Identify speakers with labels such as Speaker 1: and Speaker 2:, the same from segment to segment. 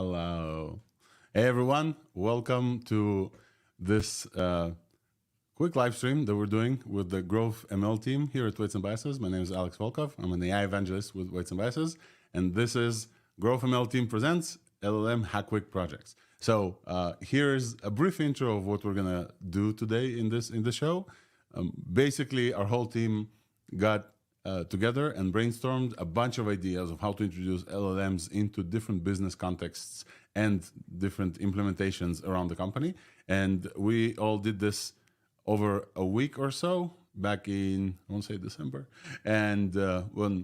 Speaker 1: Hello. Hey, everyone. Welcome to this quick live stream that we're doing with the Growth ML team here at Weights and Biases. My name is Alex Volkov. I'm an AI Evangelist with Weights and Biases. And this is Growth ML team presents LLM Hack Quick projects. So here's a brief intro of what we're going to do today in the show. Basically, our whole team got together and brainstormed a bunch of ideas of how to introduce LLMs into different business contexts and different implementations around the company. And we all did this over a week or so back in, I won't say December. And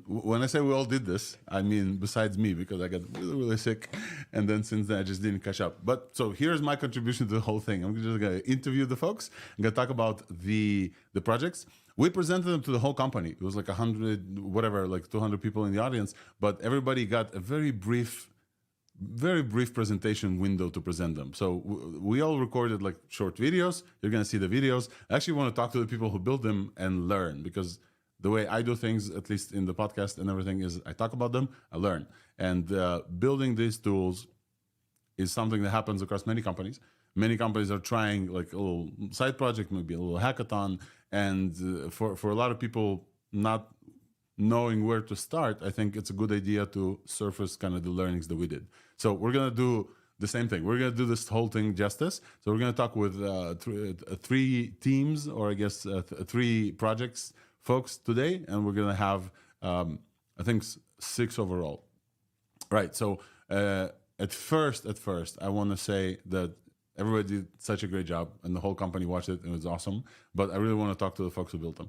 Speaker 1: when I say we all did this, I mean besides me, because I got really, really sick. And then since then, I just didn't catch up. But so here's my contribution to the whole thing. I'm just going to interview the folks. I'm going to talk about the projects. We presented them to the whole company. It was like 100, whatever, like 200 people in the audience, but everybody got a very brief presentation window to present them. So we all recorded like short videos. You're going to see the videos. I actually want to talk to the people who built them and learn, because the way I do things, at least in the podcast and everything, is I talk about them, I learn. And building these tools is something that happens across many companies. Many companies are trying like a little side project, maybe a little hackathon. And for a lot of people not knowing where to start, I think it's a good idea to surface kind of the learnings that we did. So we're going to do the same thing. We're going to do this whole thing justice. So we're going to talk with three teams, or I guess three projects folks today. And we're going to have, I think, 6 overall. Right. So at first, I want to say that everybody did such a great job, and the whole company watched it, and it was awesome. But I really want to talk to the folks who built them.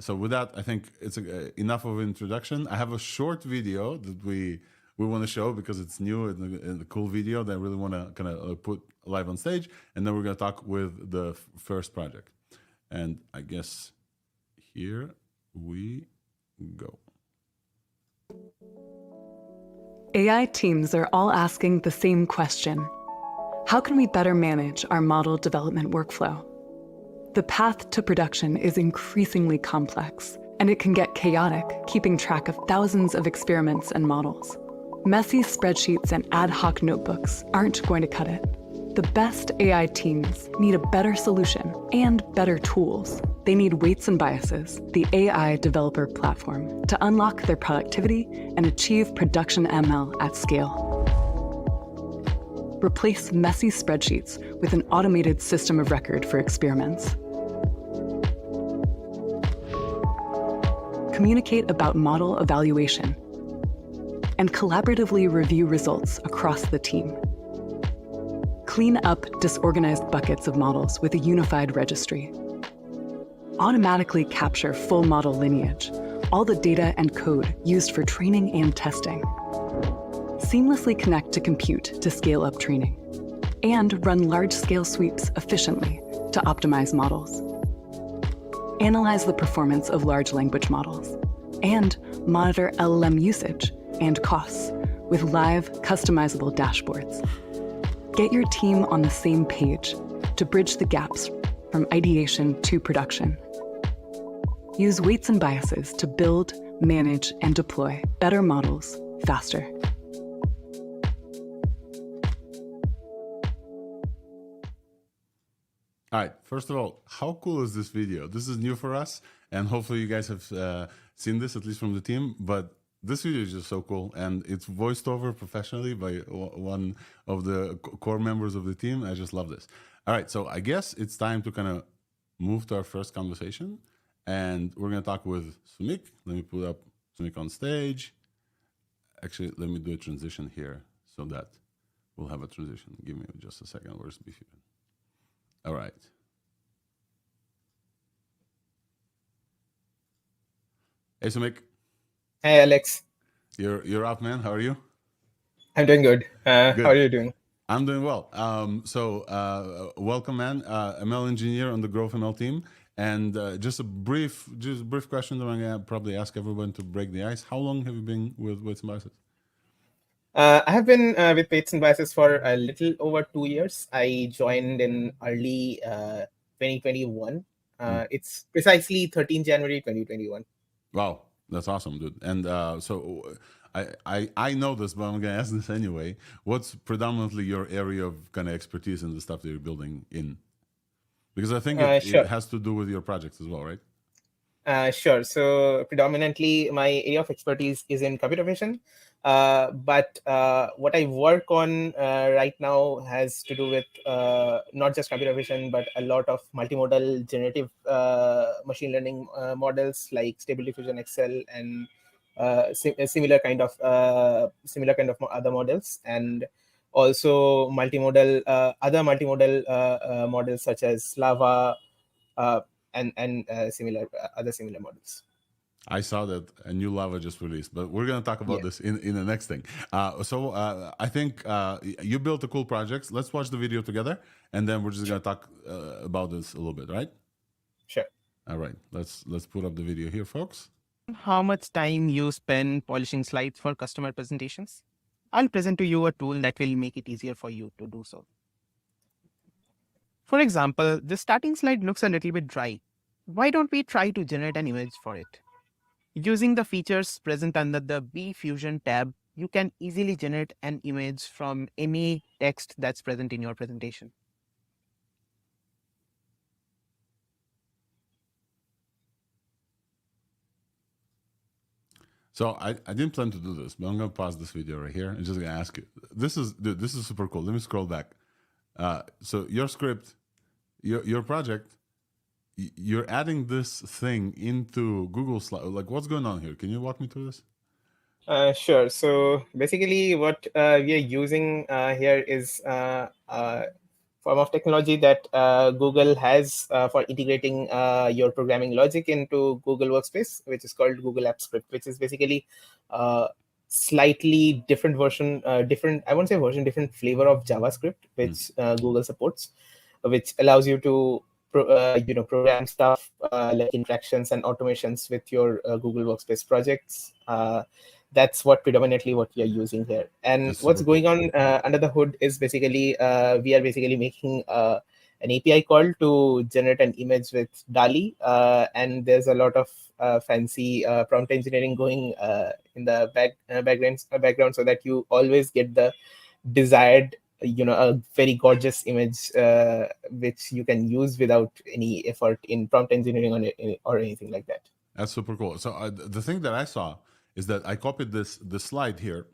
Speaker 1: So with that, I think it's enough of an introduction. I have a short video that we want to show because it's new and a cool video that I really want to kind of put live on stage. And then we're going to talk with the first project. And I guess here we go.
Speaker 2: AI teams are all asking the same question. How can we better manage our model development workflow? The path to production is increasingly complex, and it can get chaotic, keeping track of thousands of experiments and models. Messy spreadsheets and ad hoc notebooks aren't going to cut it. The best AI teams need a better solution and better tools. They need Weights and Biases, the AI developer platform, to unlock their productivity and achieve production ML at scale. Replace messy spreadsheets with an automated system of record for experiments. Communicate about model evaluation, and collaboratively review results across the team. Clean up disorganized buckets of models with a unified registry. Automatically capture full model lineage, all the data and code used for training and testing. Seamlessly connect to compute to scale up training, and run large-scale sweeps efficiently to optimize models. Analyze the performance of large language models, and monitor LLM usage and costs with live, customizable dashboards. Get your team on the same page to bridge the gaps from ideation to production. Use Weights and Biases to build, manage, and deploy better models faster.
Speaker 1: All right, first of all, how cool is this video? This is new for us, and hopefully you guys have seen this, at least from the team, but this video is just so cool, and it's voiced over professionally by one of the core members of the team. I just love this. All right, so I guess it's time to kind of move to our first conversation, and we're going to talk with Sumik. Let me put up Sumik on stage. Actually, let me do a transition here so that we'll have a transition. Give me just a second. Where's Beefy? All right. Hey, Sumik.
Speaker 3: Hey, Alex.
Speaker 1: You're up, man. How are you?
Speaker 3: I'm doing good.
Speaker 1: Good.
Speaker 3: How are you doing?
Speaker 1: I'm doing well. Welcome, man. ML engineer on the Growth ML team. And just a brief question that I'm going to probably ask everyone to break the ice. How long have you been with Weights and Biases?
Speaker 3: I have been with Weights and Biases for a little over 2 years. I joined in early 2021. It's precisely 13 January 2021.
Speaker 1: Wow. That's awesome, dude. And so I know this, but I'm gonna ask this anyway. What's predominantly your area of kind of expertise in the stuff that you're building in? Because I think it
Speaker 3: Sure.
Speaker 1: has to do with your projects as well, right?
Speaker 3: Sure. So predominantly, my area of expertise is in computer vision, but what I work on right now has to do with not just computer vision, but a lot of multimodal generative machine learning models like Stable Diffusion XL and similar kind of other models, and also multimodal other multimodal models such as Lava. Uh, and other similar models.
Speaker 1: I saw that a new lava just released, but we're gonna talk about
Speaker 3: Yeah,
Speaker 1: this in the next thing. I think you built a cool project. Let's watch the video together, and then we're just gonna talk about this a little bit, right?
Speaker 3: sure.
Speaker 1: All right, let's put up the video here, folks.
Speaker 4: How much time you spend polishing slides for customer presentations? I'll present to you a tool that will make it easier for you to do so. For example, the starting slide looks a little bit dry. Why don't we try to generate an image for it? Using the features present under the B Fusion tab, you can easily generate an image from any text that's present in your presentation.
Speaker 1: So I didn't plan to do this, but I'm gonna pause this video right here and just gonna ask you. Dude, this is super cool. Let me scroll back. So your script, your project, you're adding this thing into Google Slide. Like, what's going on here? Can you walk me through this?
Speaker 3: Sure. So basically, what we are using here is form of technology that Google has for integrating your programming logic into Google Workspace, which is called Google App Script, which is basically slightly different version, different, I won't say version, different flavor of JavaScript, which Google supports, which allows you to program stuff like interactions and automations with your Google Workspace projects. That's what predominantly what we are using here. And
Speaker 1: That's
Speaker 3: what's
Speaker 1: super cool.
Speaker 3: going on under the hood is basically we are basically making an API call to generate an image with DALI, and there's a lot of fancy prompt engineering going in the background, so that you always get the desired, a very gorgeous image which you can use without any effort in prompt engineering or anything like that.
Speaker 1: That's super cool. So the thing that I saw is that I copied the slide here,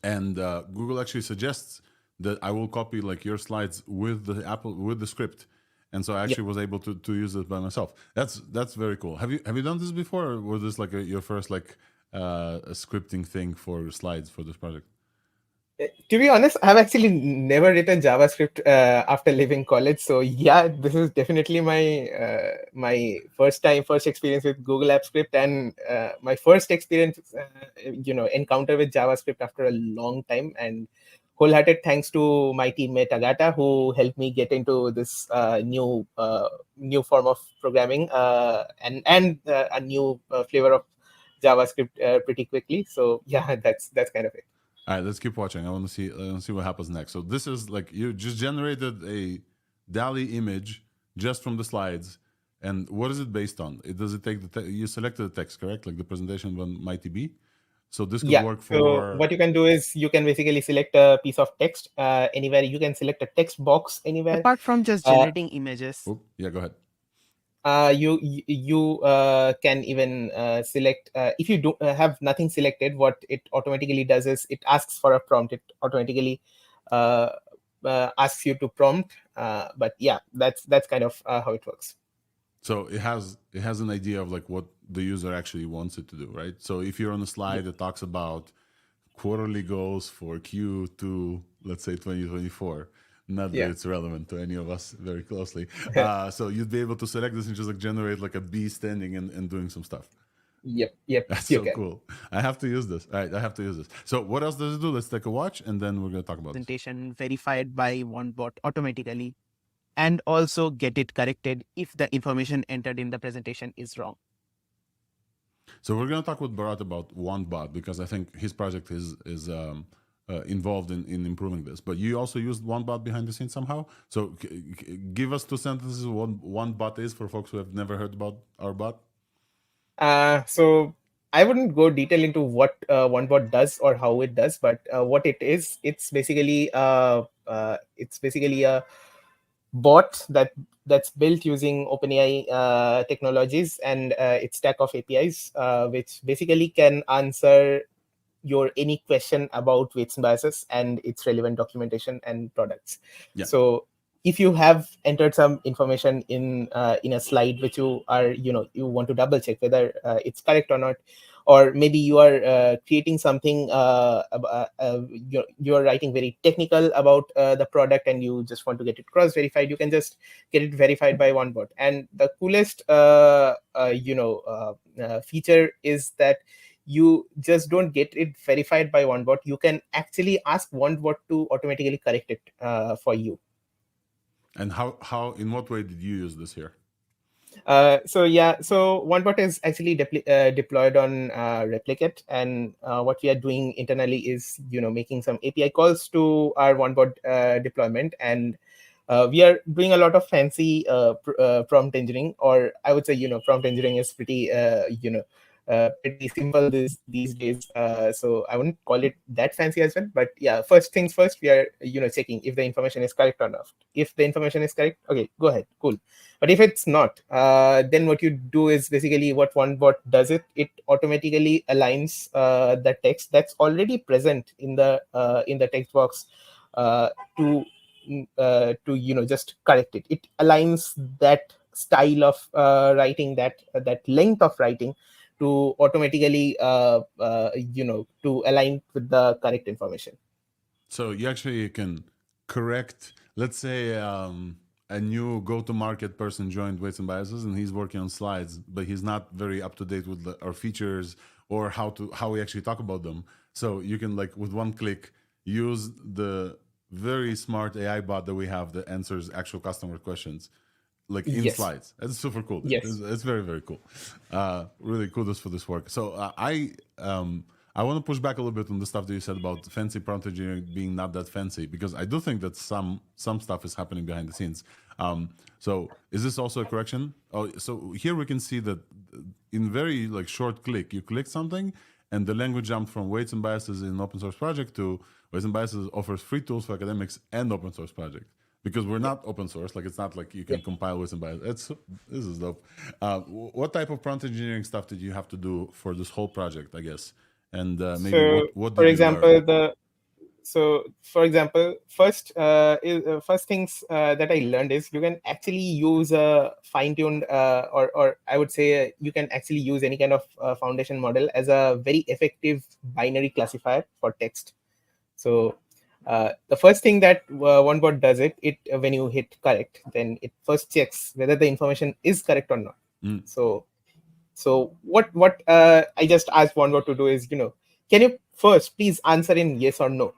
Speaker 1: and Google actually suggests that I will copy like your slides with the script, and so I actually was able to use it by myself. That's very cool. Have you done this before, or was this like your first like a scripting thing for slides for this project?
Speaker 3: To be honest, I've actually never written JavaScript after leaving college. So yeah, this is definitely my first experience with Google App Script, and my first experience, encounter with JavaScript after a long time. And wholehearted thanks to my teammate Agata, who helped me get into this new form of programming and a new flavor of JavaScript pretty quickly. So yeah, that's kind of it.
Speaker 1: All right, let's keep watching. I want to see what happens next. So this is like you just generated a DALI image just from the slides, and what is it based on? Does it take you selected the text, correct? Like the presentation one might be. So this could work
Speaker 3: So
Speaker 1: for.
Speaker 3: what you can do is you can basically select a piece of text anywhere. You can select a text box anywhere.
Speaker 4: Apart from just generating images,
Speaker 1: Yeah, go ahead.
Speaker 3: You can even select if you do have nothing selected. What it automatically does is it asks for a prompt. It automatically asks you to prompt. But yeah, that's kind of how it works.
Speaker 1: So it has an idea of like what the user actually wants it to do, right? So if you're on a slide that talks about quarterly goals for Q2, let's say 2024, not that it's relevant to any of us very closely. So you'd be able to select this and just like generate like a bee standing and doing some stuff.
Speaker 3: Yep.
Speaker 1: That's so cool. I have to use this. All right, I have to use this. So what else does it do? Let's take a watch, and then we're going to talk about this.
Speaker 4: presentation verified by one bot automatically, and also get it corrected if the information entered in the presentation is wrong.
Speaker 1: So we're going to talk with Bharat about OneBot because I think his project is involved in improving this. But you also used OneBot behind the scenes somehow. So give us 2 sentences what OneBot is for folks who have never heard about our bot.
Speaker 3: So I wouldn't go detail into what one bot does or how it does, but what it is, it's basically a bot that's built using OpenAI technologies and its stack of APIs, which basically can answer your any question about weights and biases and its relevant documentation and products.
Speaker 1: Yeah.
Speaker 3: So if you have entered some information in a slide which you want to double check whether it's correct or not, or maybe you are creating something you're writing very technical about the product and you just want to get it cross verified, you can just get it verified by one bot. And the coolest feature is that you just don't get it verified by one bot. You can actually ask one bot to automatically correct it for you.
Speaker 1: And how in what way did you use this here?
Speaker 3: So OneBot is actually deployed on Replicate, and what we are doing internally is making some API calls to our OneBot deployment, and we are doing a lot of fancy prompt engineering, or I would say prompt engineering is pretty simple these days. So I wouldn't call it that fancy as well. But yeah, first things first, we are checking if the information is correct or not. If the information is correct, okay, go ahead, cool. But if it's not, then what you do is basically what OneBot does it automatically aligns the text that's already present in the text box to just correct it. It aligns that style of writing, that length of writing, to automatically to align with the correct information.
Speaker 1: So you actually can correct, let's say, a new go-to-market person joined Weights and Biases, and he's working on slides, but he's not very up to date with our features or how we actually talk about them. So you can, like, with one click, use the very smart AI bot that we have that answers actual customer questions, like in
Speaker 3: Yes.
Speaker 1: slides. It's super cool.
Speaker 3: Yes.
Speaker 1: It's very, very cool. Really kudos for this work. So I want to push back a little bit on the stuff that you said about fancy prompt engineering being not that fancy, because I do think that some stuff is happening behind the scenes. So is this also a correction? Oh, so here we can see that in very like short click, you click something and the language jumped from Weights and Biases in an open source project to Weights and Biases offers free tools for academics and open source project. Because we're not open source, like it's not like you can compile Weights and Biases. This is dope. What type of prompt engineering stuff did you have to do for this whole project, I guess? And maybe
Speaker 3: So,
Speaker 1: what did
Speaker 3: for
Speaker 1: you
Speaker 3: example,
Speaker 1: learn?
Speaker 3: first things that I learned is you can actually use a fine-tuned or I would say you can actually use any kind of foundation model as a very effective binary classifier for text. So the first thing that OneBot does it when you hit correct, then it first checks whether the information is correct or not. So what I just asked OneBot to do is, can you first please answer in yes or no?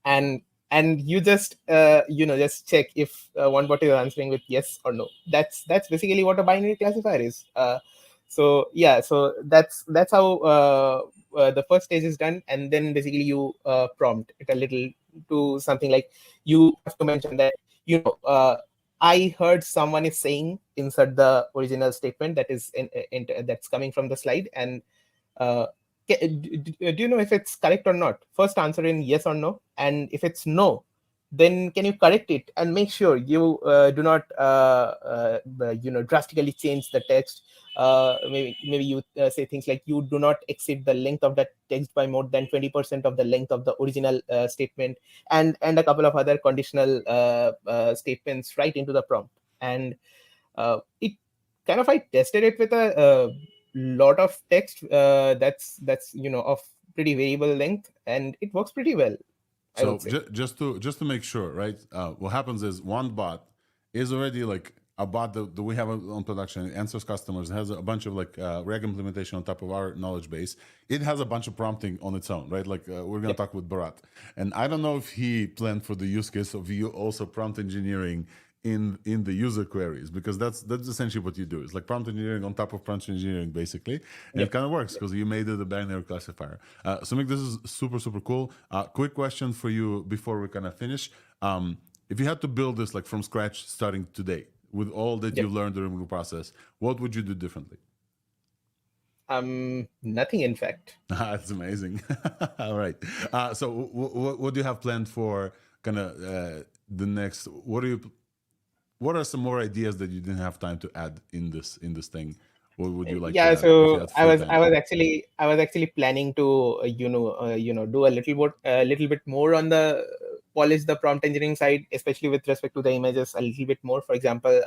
Speaker 3: And you just just check if OneBot is answering with yes or no. That's basically what a binary classifier is. So that's how the first stage is done, and then basically you prompt it a little to something like, you have to mention that I heard someone is saying, insert the original statement that is that's coming from the slide, and do you know if it's correct or not? First answer in yes or no, and if it's no, then can you correct it and make sure you do not drastically change the text. Maybe you say things like, you do not exceed the length of that text by more than 20% of the length of the original statement, and a couple of other conditional statements right into the prompt. And it kind of, I tested it with a lot of text that's of pretty variable length, and it works pretty well, I
Speaker 1: So
Speaker 3: would say.
Speaker 1: just to make sure, right? What happens is one bot is already like a bot that we have on production. It answers customers. It has a bunch of like reg implementation on top of our knowledge base. It has a bunch of prompting on its own, right? Like we're gonna talk with Bharat, and I don't know if he planned for the use case of you also prompt engineering in the user queries, because that's essentially what you do. It's like prompt engineering on top of prompt engineering, basically, and it kind of works because you made it a binary classifier. So Mick, this is super cool. Quick question for you before we kind of finish. If you had to build this like from scratch starting today with all that you learned during the process, what would you do differently?
Speaker 3: Nothing, in fact.
Speaker 1: That's amazing. All right. So what do you have planned for kind of the next? What are some more ideas that you didn't have time to add in this thing? What would you like to
Speaker 3: Yeah,
Speaker 1: add if you
Speaker 3: so
Speaker 1: had
Speaker 3: I
Speaker 1: free
Speaker 3: was
Speaker 1: time?
Speaker 3: I was actually planning to do a little bit more on the polish the prompt engineering side, especially with respect to the images a little bit more. For example,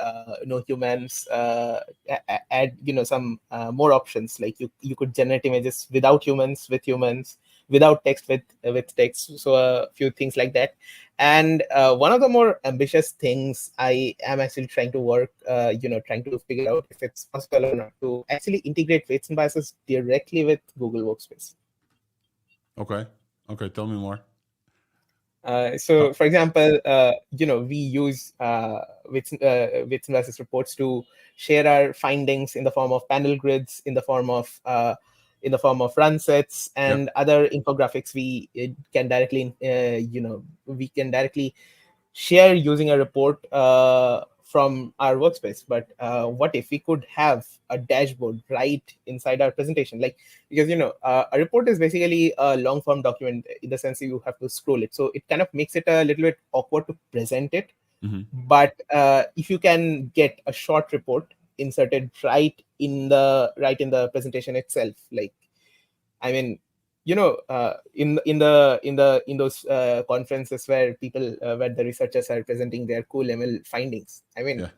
Speaker 3: no humans, add some more options, like you could generate images without humans, with humans, without text, with text. So a few things like that. And one of the more ambitious things I am actually trying to trying to figure out if it's possible or not, to actually integrate weights and biases directly with Google Workspace.
Speaker 1: Okay. Okay. Tell me more.
Speaker 3: So, for example, we use weights and biases reports to share our findings in the form of panel grids, in the form of run sets, and other infographics. We can directly, we can directly share using a report from our workspace. But what if we could have a dashboard right inside our presentation? Like, because a report is basically a long form document, in the sense you have to scroll it, so it kind of makes it a little bit awkward to present it. But if you can get a short report inserted right in the presentation itself, like, I mean, in those conferences where the researchers are presenting their cool ML findings, I mean,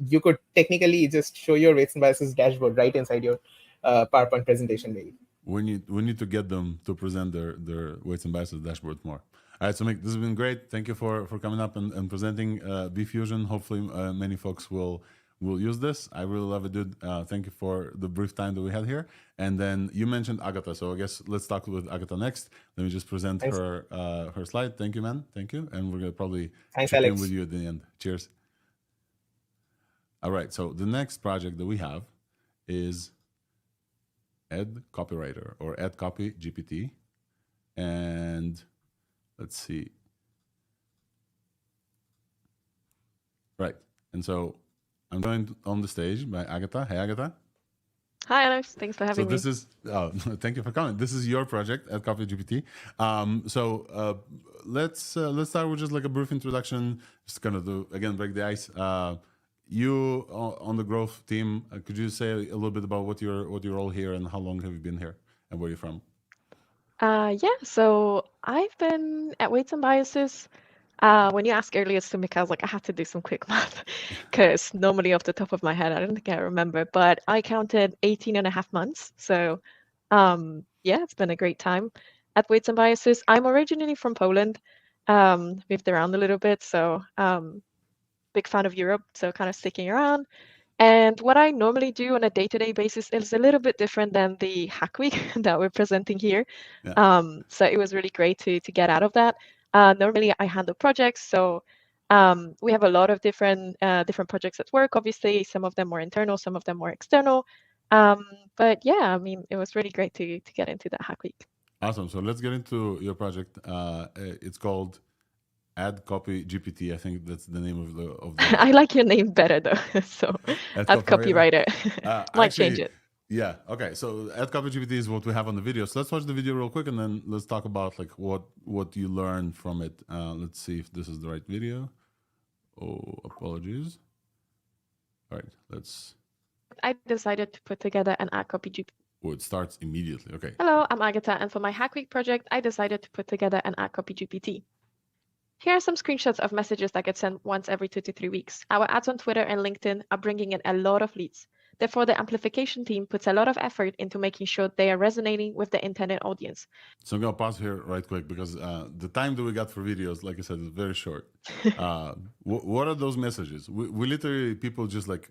Speaker 3: you could technically just show your weights and biases dashboard right inside your PowerPoint presentation, maybe.
Speaker 1: We need to get them to present their weights and biases dashboard more. All right, so Mick, this has been great. Thank you for coming up and presenting Fusion. Hopefully, many folks will use this. I really love it, dude. Thank you for the brief time that we had here. And then you mentioned Agatha, so I guess let's talk with Agatha next. Let me just present her her slide. Thank you, man. Thank you. And we're gonna probably check in with you at the end. Cheers. All right. So the next project that we have is Ed Copywriter, or Ed Copy GPT. And let's see. Right. And so I'm joined on the stage by Agatha. Hey, Agatha.
Speaker 5: Hi, Alex. Thanks for having me.
Speaker 1: So this is, thank you for coming. This is your project at Copy GPT. Let's start with just like a brief introduction, just kind of to, again, break the ice. You on the growth team, could you say a little bit about what your role here and how long have you been here and where you're from?
Speaker 5: Yeah, so I've been at Weights and Biases. When you asked earlier to Mika, I was like, I had to do some quick math because normally off the top of my head, I don't think I remember, but I counted 18 and a half months. So yeah, it's been a great time at Weights and Biases. I'm originally from Poland, moved around a little bit, so big fan of Europe, so kind of sticking around. And what I normally do on a day-to-day basis is a little bit different than the Hack Week that we're presenting here. So it was really great to get out of that. Normally I handle projects, so we have a lot of different projects at work. Obviously, some of them more internal, some of them more external. But yeah, I mean, it was really great to get into that Hack Week.
Speaker 1: Awesome. So let's get into your project. It's called Ad Copy GPT. I think that's the name of the
Speaker 5: I like your name better though. So Ad Copywriter. Might change it.
Speaker 1: Yeah. Okay. So Ad Copy GPT is what we have on the video. So let's watch the video real quick and then let's talk about like what you learned from it. Let's see if this is the right video. Oh, apologies. All right.
Speaker 5: I decided to put together an Ad Copy GPT.
Speaker 1: Oh, it starts immediately. Okay.
Speaker 5: Hello, I'm Agatha, and for my Hack Week project, I decided to put together an Ad Copy GPT. Here are some screenshots of messages that get sent once every 2 to 3 weeks. Our ads on Twitter and LinkedIn are bringing in a lot of leads. Therefore, the amplification team puts a lot of effort into making sure they are resonating with the intended audience.
Speaker 1: So I'm going to pause here right quick because the time that we got for videos, like I said, is very short. What are those messages? We literally, people just like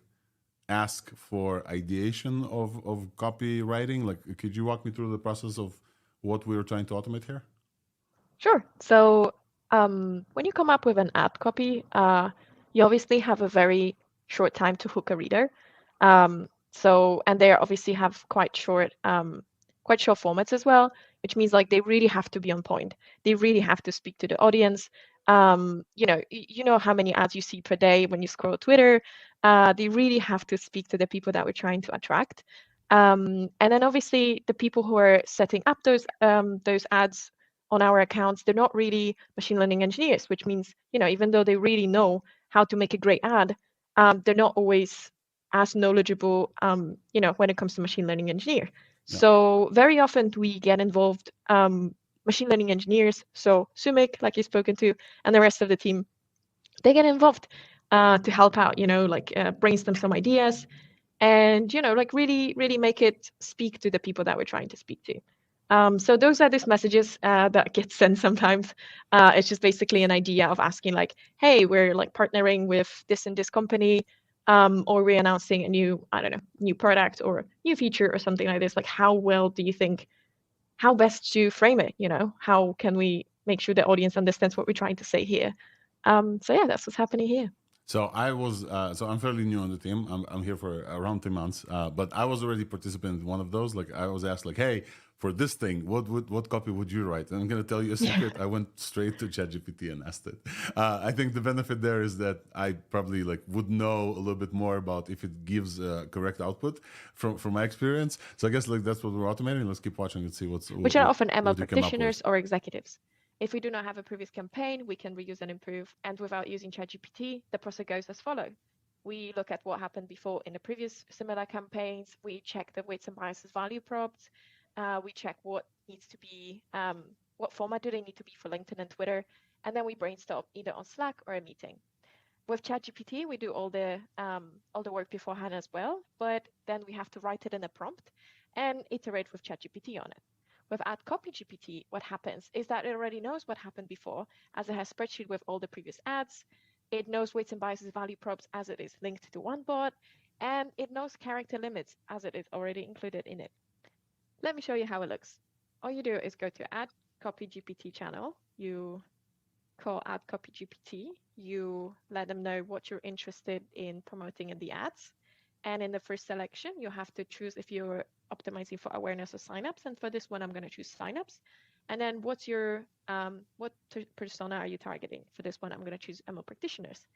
Speaker 1: ask for ideation of copywriting. Like, could you walk me through the process of what we were trying to automate here?
Speaker 5: Sure. So when you come up with an ad copy, you obviously have a very short time to hook a reader. And they obviously have quite short formats as well, which means like they really have to be on point. They really have to speak to the audience. You know how many ads you see per day when you scroll Twitter. They really have to speak to the people that we're trying to attract. And then obviously the people who are setting up those ads on our accounts, they're not really machine learning engineers, which means, even though they really know how to make a great ad, they're not always as knowledgeable, when it comes to machine learning engineer.
Speaker 1: Yeah.
Speaker 5: So very often we get involved, machine learning engineers, so Sumik, like you've spoken to, and the rest of the team, they get involved to help out, brainstorm some ideas, and really make it speak to the people that we're trying to speak to. So those are these messages that get sent sometimes. It's just basically an idea of asking like, hey, we're like partnering with this and this company, or we're announcing a new product or new feature or something like this. Like, how well do you think, how best to frame it? How can we make sure the audience understands what we're trying to say here? So yeah, that's what's happening here.
Speaker 1: So I'm fairly new on the team. I'm here for around 3 months, but I was already participant in one of those. Like I was asked, like, hey, for this thing, what copy would you write? And I'm gonna tell you a secret. I went straight to ChatGPT and asked it. I think the benefit there is that I probably like would know a little bit more about if it gives correct output from my experience. So I guess like that's what we're automating. Let's keep watching and see
Speaker 5: which are often ML
Speaker 1: what you come up with.
Speaker 5: practitioners or executives. If we do not have a previous campaign, we can reuse and improve. And without using ChatGPT, the process goes as follows. We look at what happened before in the previous similar campaigns. We check the weights and biases value prompts. We check what needs to be, what format do they need to be for LinkedIn and Twitter. And then we brainstorm either on Slack or a meeting. With ChatGPT, we do all the work beforehand as well, but then we have to write it in a prompt and iterate with ChatGPT on it. With Add Copy GPT, what happens is that it already knows what happened before, as it has a spreadsheet with all the previous ads. It knows weights and biases value props as it is linked to OneBot, and it knows character limits as it is already included in it. Let me show you how it looks. All you do is go to Add Copy GPT channel. You call Add Copy GPT. You let them know what you're interested in promoting in the ads. And in the first selection, you have to choose if you're optimizing for awareness or signups. And for this one, I'm going to choose signups. And then what's your what persona are you targeting? For this one, I'm going to choose ML practitioners.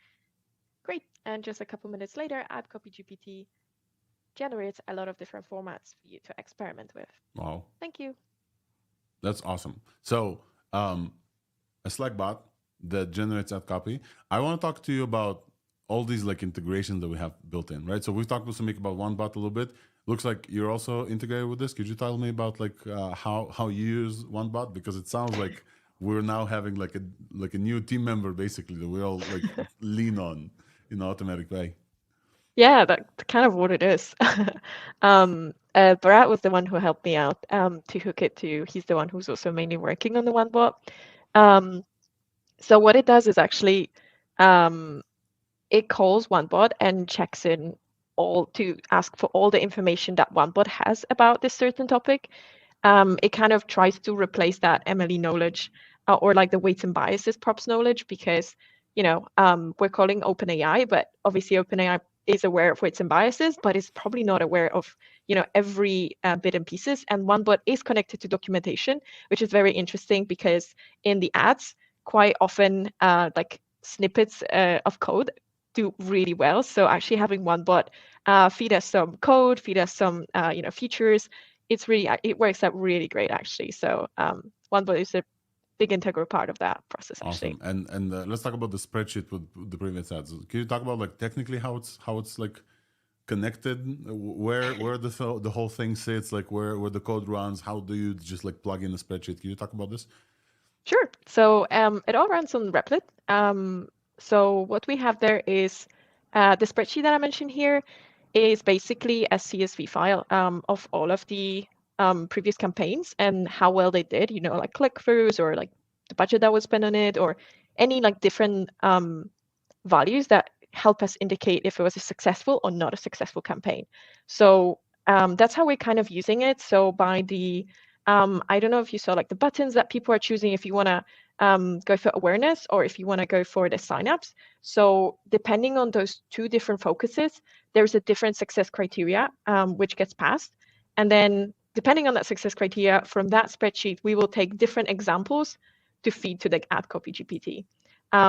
Speaker 5: Great. And just a couple minutes later, Add Copy GPT generates a lot of different formats for you to experiment with.
Speaker 1: Wow.
Speaker 5: Thank you.
Speaker 1: That's awesome. So a Slack bot that generates ad copy. I want to talk to you about all these like integrations that we have built in, right? So we've talked with Sumik about OneBot a little bit. Looks like you're also integrated with this. Could you tell me about like how you use OneBot? Because it sounds like we're now having like a new team member basically that we all like lean on in an automatic way.
Speaker 5: Yeah, that's kind of what it is. Bharat was the one who helped me out to hook it to. He's the one who's also mainly working on the OneBot. So what it does is actually it calls OneBot and checks in all to ask for all the information that OneBot has about this certain topic. It kind of tries to replace that MLE knowledge or like the weights and biases props knowledge, because we're calling OpenAI, but obviously OpenAI is aware of weights and biases, but is probably not aware of every bit and pieces. And OneBot is connected to documentation, which is very interesting because in the ads, quite often like snippets of code do really well. So actually having OneBot feed us some code, feed us some features, it works out really great actually. So OneBot is a big integral part of that process actually.
Speaker 1: Awesome. And let's talk about the spreadsheet with the previous ads. Can you talk about like technically how it's like connected, where the whole thing sits, like where the code runs? How do you just like plug in the spreadsheet? Can you talk about this?
Speaker 5: Sure. So it all runs on Replit. So what we have there is the spreadsheet that I mentioned here is basically a CSV file of all of the previous campaigns and how well they did, like click-throughs or like the budget that was spent on it, or any like different values that help us indicate if it was a successful or not a successful campaign. So that's how we're kind of using it. So by the I don't know if you saw like the buttons that people are choosing if you want to go for awareness or if you want to go for the signups. So depending on those two different focuses, there's a different success criteria which gets passed. And then depending on that success criteria, from that spreadsheet, we will take different examples to feed to the Ad Copy GPT.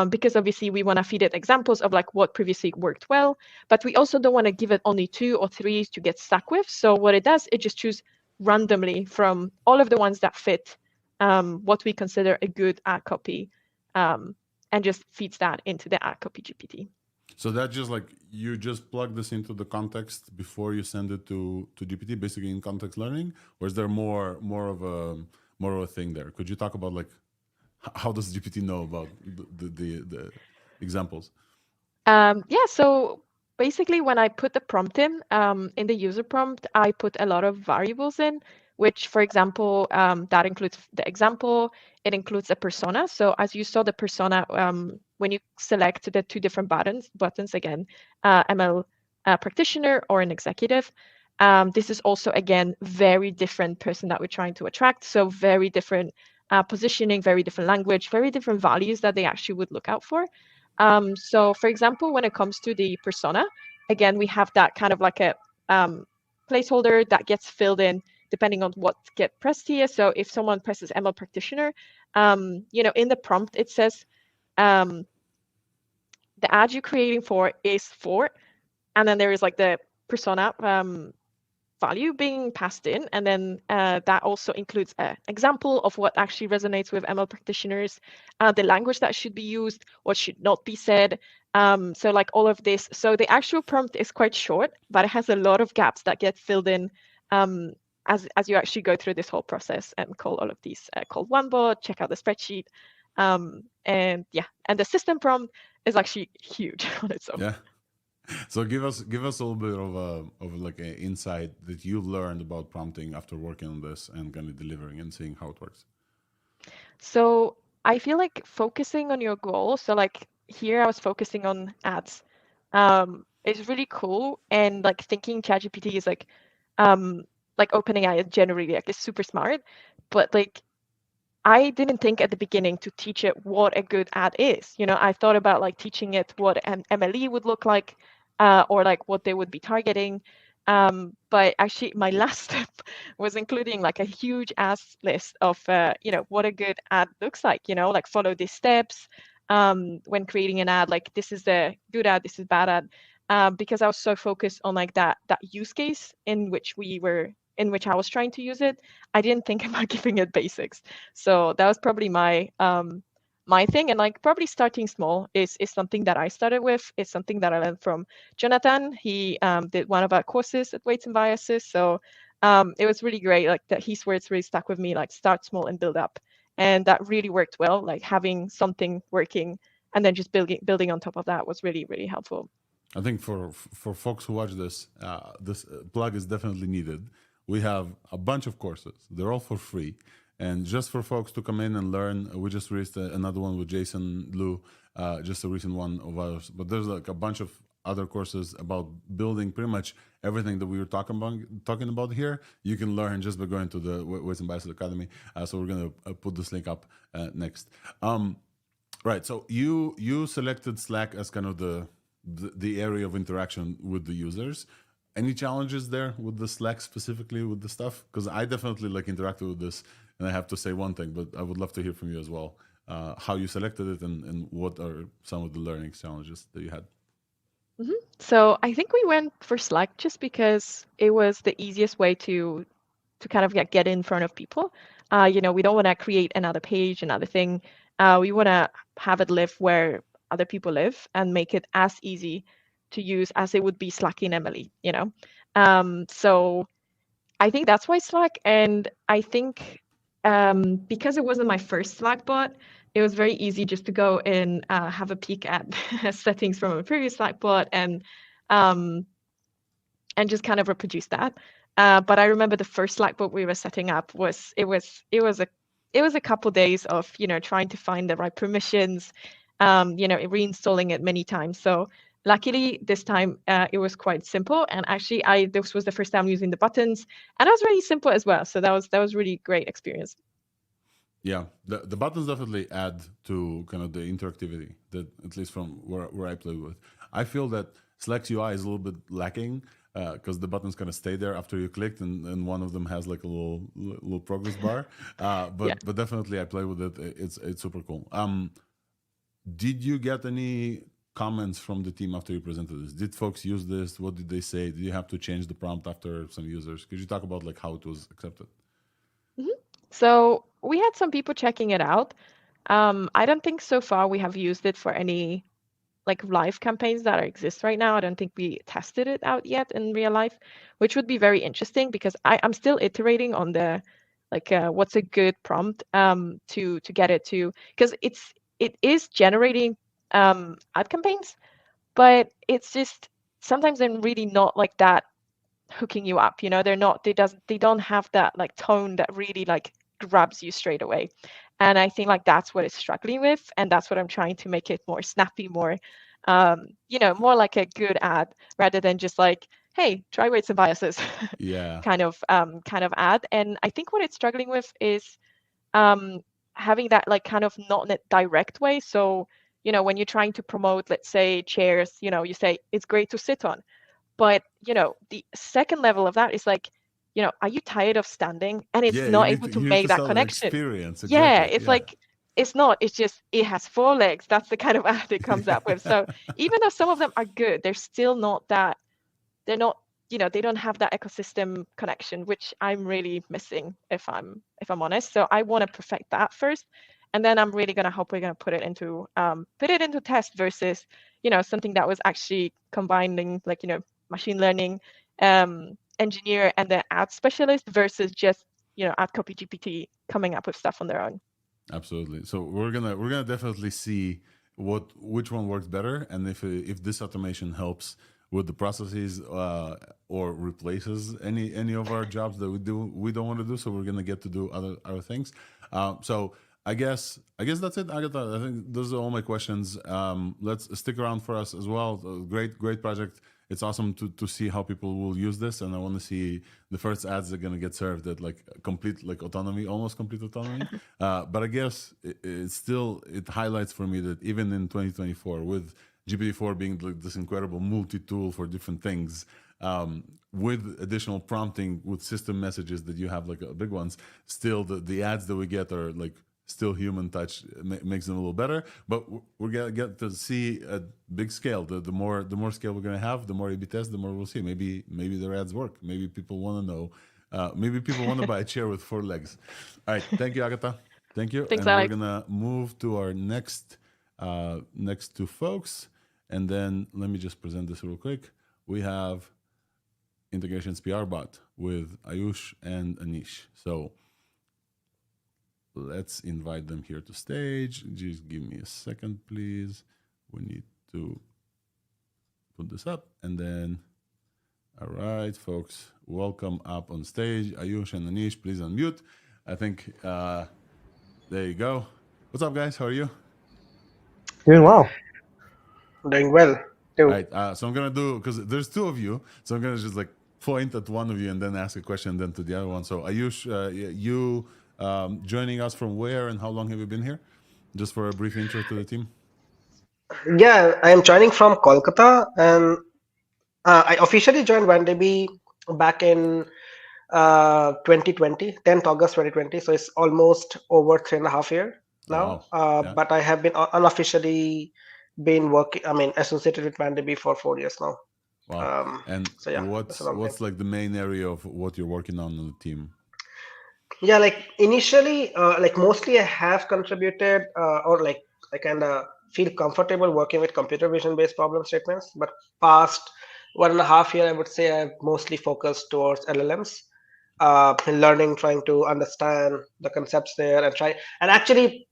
Speaker 5: because obviously we want to feed it examples of like what previously worked well, but we also don't want to give it only 2 or 3 to get stuck with. So what it does, it just chooses randomly from all of the ones that fit what we consider a good ad copy, and just feeds that into the ad copy GPT.
Speaker 1: So that just like you just plug this into the context before you send it to GPT, basically in context learning, or is there more of a thing there? Could you talk about like how does GPT know about the examples?
Speaker 5: Yeah, so basically when I put the prompt in the user prompt, I put a lot of variables in, which, for example, that includes the example, it includes a persona. So as you saw the persona, when you select the 2 different buttons again, ML practitioner or an executive, this is also, again, very different person that we're trying to attract. So very different positioning, very different language, very different values that they actually would look out for. So for example, when it comes to the persona, again, we have that kind of like a placeholder that gets filled in depending on what get pressed here. So if someone presses ML practitioner, in the prompt, it says the ad you're creating for is for, and then there is like the persona value being passed in, and then that also includes an example of what actually resonates with ML practitioners, the language that should be used, what should not be said. So like all of this. So the actual prompt is quite short, but it has a lot of gaps that get filled in as you actually go through this whole process and call all of these, call OneBot, check out the spreadsheet. And the system prompt is actually huge on its own.
Speaker 1: Yeah. So give us a little bit of like an insight that you've learned about prompting after working on this and kind of delivering and seeing how it works.
Speaker 5: So I feel like focusing on your goal. So like here I was focusing on ads. It's really cool, and like thinking ChatGPT is like OpenAI generally like is super smart, but like I didn't think at the beginning to teach it what a good ad is. I thought about like teaching it what an MLE would look like, or like what they would be targeting. But actually my last step was including like a huge ass list of, what a good ad looks like, like follow these steps when creating an ad, like this is the good ad, this is bad ad, because I was so focused on like that use case in which I was trying to use it. I didn't think about giving it basics. So that was probably my thing. And like probably starting small is something that I started with. It's something that I learned from Jonathan. He did one of our courses at Weights and Biases. So it was really great. Like that his words really stuck with me, like start small and build up. And that really worked well, like having something working and then just building on top of that was really, really helpful.
Speaker 1: I think for folks who watch this, this plug is definitely needed. We have a bunch of courses. They're all for free. And just for folks to come in and learn, we just released another one with Jason Liu, just a recent one of ours. But there's like a bunch of other courses about building pretty much everything that we were talking about here. You can learn just by going to the Weights and Biases Academy. So we're going to put this link up next. Right. So you selected Slack as kind of the area of interaction with the users. Any challenges there with the Slack specifically with the stuff? Because I definitely like interacted with this, and I have to say one thing, but I would love to hear from you as well, how you selected it and what are some of the learning challenges that you had.
Speaker 5: Mm-hmm. So I think we went for Slack just because it was the easiest way to kind of get in front of people. We don't want to create another page, another thing. We want to have it live where other people live and make it as easy to use as it would be Slack in Emily, So I think that's why Slack. And I think because it wasn't my first Slack bot, it was very easy just to go and have a peek at settings from a previous Slack bot and just kind of reproduce that. But I remember the first Slack bot we were setting up was a couple days of trying to find the right permissions, reinstalling it many times. So luckily this time it was quite simple, and actually this was the first time using the buttons, and it was really simple as well. So that was really great experience.
Speaker 1: Yeah, the buttons definitely add to kind of the interactivity that, at least from where I played with. I feel that Slack's UI is a little bit lacking because the buttons kind of stay there after you clicked, and one of them has like a little progress bar. But definitely I play with it. It's super cool. Did you get any comments from the team after you presented this? Did folks use this? What did they say? Did you have to change the prompt after some users? Could you talk about like how it was accepted?
Speaker 5: So we had some people checking it out. I don't think so far we have used it for any like live campaigns that exist right now. I don't think we tested it out yet in real life, which would be very interesting because I'm still iterating on the like what's a good prompt to get it to, because it is generating ad campaigns, but it's just sometimes they're really not like that hooking you up, you know. They don't have that like tone that really like grabs you straight away. And I think like that's what it's struggling with, and that's what I'm trying to make it more snappy, more you know, more like a good ad rather than just like, hey, try weights and biases
Speaker 1: Yeah.
Speaker 5: kind of ad. And I think what it's struggling with is um having that like kind of not in a direct way. So you know, when you're trying to promote, let's say, chairs, you know, you say it's great to sit on, but you know, the second level of that is like, you know, are you tired of standing? And it's
Speaker 1: Yeah,
Speaker 5: not able to
Speaker 1: you need
Speaker 5: make
Speaker 1: to
Speaker 5: that
Speaker 1: sell an
Speaker 5: connection.
Speaker 1: experience.
Speaker 5: Yeah,
Speaker 1: Exactly.
Speaker 5: it's
Speaker 1: Yeah.
Speaker 5: like it's not, it's just it has four legs. That's the kind of ad it comes up with. So even though some of them are good, they're still not that, they're not, you know, they don't have that ecosystem connection, which I'm really missing if I'm honest. So I want to perfect that first, and then I'm really gonna hope we're gonna put it into test versus, you know, something that was actually combining like, you know, machine learning engineer and the ad specialist versus just, you know, ad copy GPT coming up with stuff on their own.
Speaker 1: Absolutely. So we're gonna definitely see which one works better, and if this automation helps with the processes or replaces any of our jobs that we don't want to do. So we're gonna get to do other things. So I guess that's it, Agatha. I think those are all my questions. Let's stick around for us as well. Great project. It's awesome to see how people will use this, and I want to see the first ads that are gonna get served at like complete like autonomy, almost complete autonomy. But I guess it highlights for me that even in 2024, with GPT-4 being like this incredible multi-tool for different things, with additional prompting, with system messages that you have like big ones, still the ads that we get are like still human touch makes them a little better, but we're gonna get to see a big scale. The more scale we're gonna have, the more A/B tests, the more we'll see. Maybe their ads work. Maybe people want to know. Maybe people want to buy a chair with 4 legs. All right, thank you, Agatha. Thank you.
Speaker 5: Thanks,
Speaker 1: And we're
Speaker 5: Alex.
Speaker 1: gonna move to our next two folks, and then let me just present this real quick. We have integrations PR bot with Ayush and Anish. So let's invite them here to stage. Just give me a second, please. We need to put this up, and then, all right, folks, welcome up on stage. Ayush and Anish, please unmute. I think there you go. What's up, guys? How are you?
Speaker 6: Doing well.
Speaker 3: Doing well too.
Speaker 1: All right, so I'm gonna do, because there's 2 of you, so I'm gonna just like point at one of you and then ask a question, then to the other one. So Ayush, you joining us from where and how long have you been here? Just for a brief intro to the team.
Speaker 6: Yeah, I am joining from Kolkata, and I officially joined WanDB back in 2020, 10th August 2020. So it's almost over 3.5 years now.
Speaker 1: Wow. Yeah.
Speaker 6: But I have been unofficially been working, I mean, associated with WanDB for 4 years now.
Speaker 1: Wow. And
Speaker 6: so yeah, that's a long
Speaker 1: what's
Speaker 6: time.
Speaker 1: like the main area of what you're working on the team?
Speaker 6: Yeah, like initially, like mostly I have contributed, or like I kind of feel comfortable working with computer vision based problem statements. But past 1.5 years, I would say I've mostly focused towards LLMs, learning, trying to understand the concepts there, and try. And actually,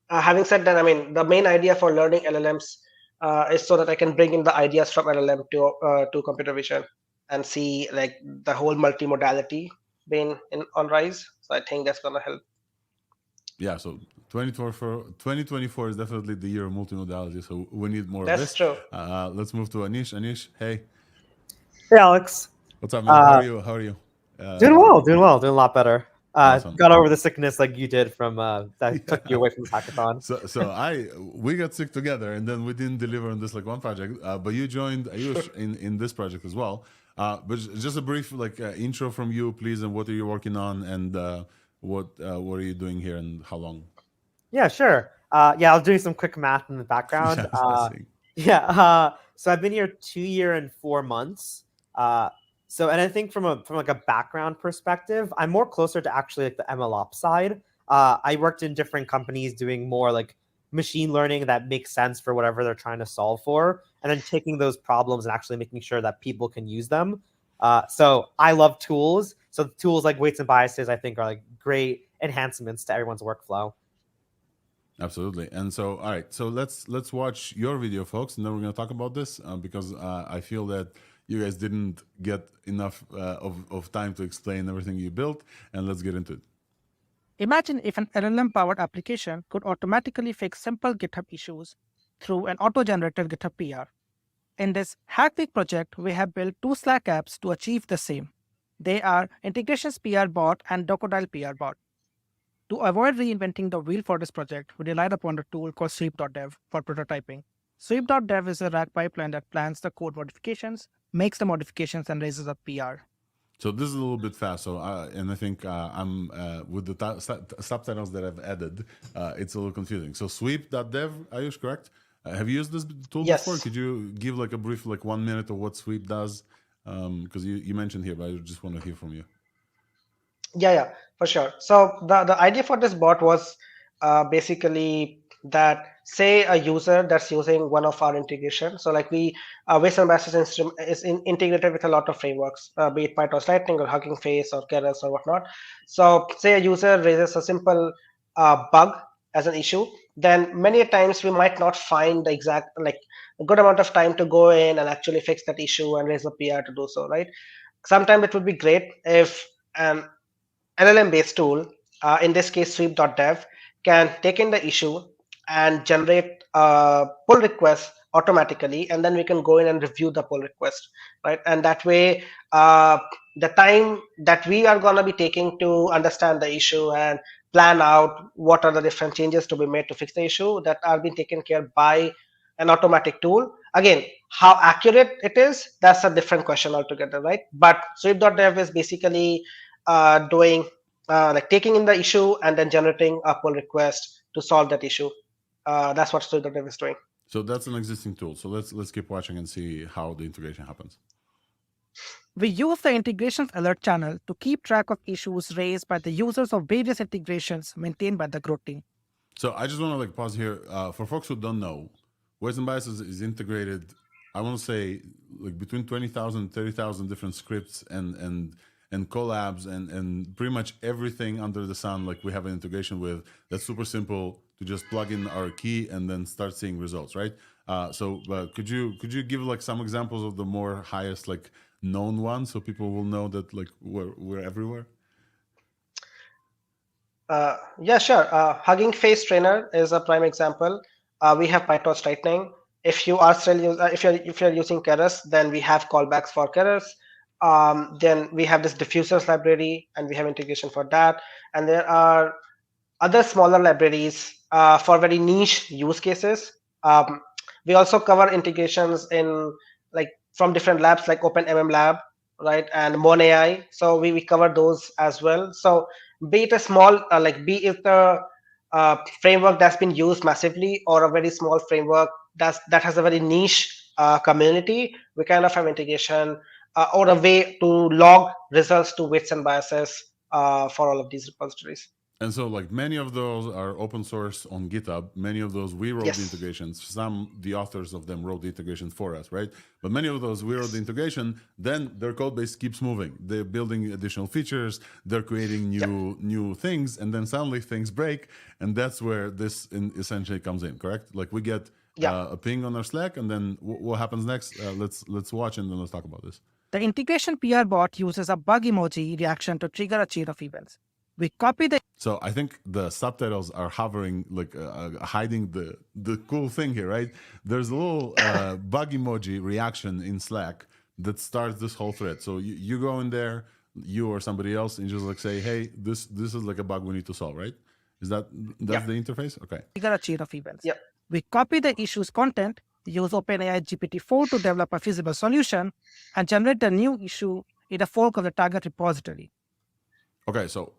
Speaker 6: having said that, I mean the main idea for learning LLMs is so that I can bring in the ideas from LLM to computer vision and see like the whole multimodality being on rise. So I think that's gonna help.
Speaker 1: Yeah, so 2024 is definitely the year of multimodality, so we need more of
Speaker 6: That's
Speaker 1: this.
Speaker 6: true.
Speaker 1: Let's move to Anish. Anish, hey.
Speaker 7: Hey, Alex.
Speaker 1: What's up, man? How are you?
Speaker 7: Doing well, doing a lot better.
Speaker 1: Awesome.
Speaker 7: Got over the sickness like you did from that took you away from the hackathon.
Speaker 1: So we got sick together, and then we didn't deliver on this like one project. But you joined Ayush in this project as well. But just a brief like intro from you, please, and what are you working on, and what are you doing here, and how long?
Speaker 7: Yeah, sure. Yeah, I'll do some quick math in the background.
Speaker 1: Yes, I see.
Speaker 7: So I've been here 2 years and 4 months. And I think from like a background perspective, I'm more closer to actually like the MLOps side. I worked in different companies doing more like machine learning that makes sense for whatever they're trying to solve for, and then taking those problems and actually making sure that people can use them. So I love tools. So tools like weights and biases, I think, are like great enhancements to everyone's workflow.
Speaker 1: Absolutely. And so, all right, so let's watch your video, folks, and then we're going to talk about this because I feel that you guys didn't get enough of time to explain everything you built, and let's get into it.
Speaker 8: Imagine if an LLM-powered application could automatically fix simple GitHub issues through an auto-generated GitHub PR. In this Hack Week project, we have built 2 Slack apps to achieve the same. They are Integrations PR Bot and Docodile PR Bot. To avoid reinventing the wheel for this project, we relied upon a tool called sweep.dev for prototyping. Sweep.dev is a RAG pipeline that plans the code modifications, makes the modifications, and raises a PR.
Speaker 1: So this is a little bit fast. So and I think I'm with the subtitles that I've added, it's a little confusing. So sweep.dev, Ayush, correct? Have you used this tool
Speaker 6: Yes.
Speaker 1: before? Could you give like a brief, like 1 minute of what sweep does? Because you mentioned here, but I just want to hear from you.
Speaker 6: Yeah, for sure. So the idea for this bot was basically that, say a user that's using one of our integration. So like weights and biases is integrated with a lot of frameworks, be it PyTorch Lightning or Hugging Face or Keras or whatnot. So say a user raises a simple bug as an issue, then many times we might not find the exact, like a good amount of time to go in and actually fix that issue and raise a PR to do so, right? Sometimes it would be great if an LLM-based tool, in this case sweep.dev, can take in the issue and generate a pull request automatically, and then we can go in and review the pull request, right? And that way, the time that we are going to be taking to understand the issue and plan out what are the different changes to be made to fix the issue, that are being taken care by an automatic tool. Again, how accurate it is, that's a different question altogether, right? But sweep.dev is basically doing like taking in the issue and then generating a pull request to solve that issue. That's what sweep.dev is doing.
Speaker 1: So that's an existing tool. So let's keep watching and see how the integration happens.
Speaker 8: We use the integrations alert channel to keep track of issues raised by the users of various integrations maintained by the growth team.
Speaker 1: So I just want to like pause here for folks who don't know. Weights and biases is integrated, I want to say, like between 20,000 and 30,000 different scripts and collabs and pretty much everything under the sun. Like we have an integration with that's super simple to just plug in our key and then start seeing results, right? So could you give like some examples of the more highest like known ones so people will know that like we're everywhere?
Speaker 6: Yeah, sure. Hugging Face Trainer is a prime example. We have PyTorch Lightning. If you are still if you're using Keras, then we have callbacks for Keras. Then we have this diffusers library, and we have integration for that. And there are other smaller libraries for very niche use cases. We also cover integrations in like from different labs like OpenMM Lab, right, and MonAI. So we cover those as well. So be it a small be it a framework that's been used massively or a very small framework that has a very niche community, we kind of have integration or a way to log results to weights and biases for all of these repositories.
Speaker 1: And so like many of those are open source on GitHub. Many of those we wrote
Speaker 6: Yes.
Speaker 1: the integrations. The authors of them wrote the integration for us, right? But many of those we wrote the integration, then their code base keeps moving. They're building additional features, they're creating new things, and then suddenly things break. And that's where this essentially comes in, correct? Like we get a ping on our Slack, and then what happens next? Let's watch and then let's talk about this.
Speaker 8: The integration PR bot uses a bug emoji reaction to trigger a chain of events. We copy the
Speaker 1: So I think the subtitles are hovering, like hiding the cool thing here, right? There's a little bug emoji reaction in Slack that starts this whole thread. So you go in there, you or somebody else, and just like say, hey, this is like a bug we need to solve, right? That's the interface? Okay.
Speaker 8: trigger a chain of events.
Speaker 6: Yep.
Speaker 8: We copy the issue's content, use OpenAI GPT-4 to develop a feasible solution, and generate the new issue in a fork of the target repository.
Speaker 1: Okay, so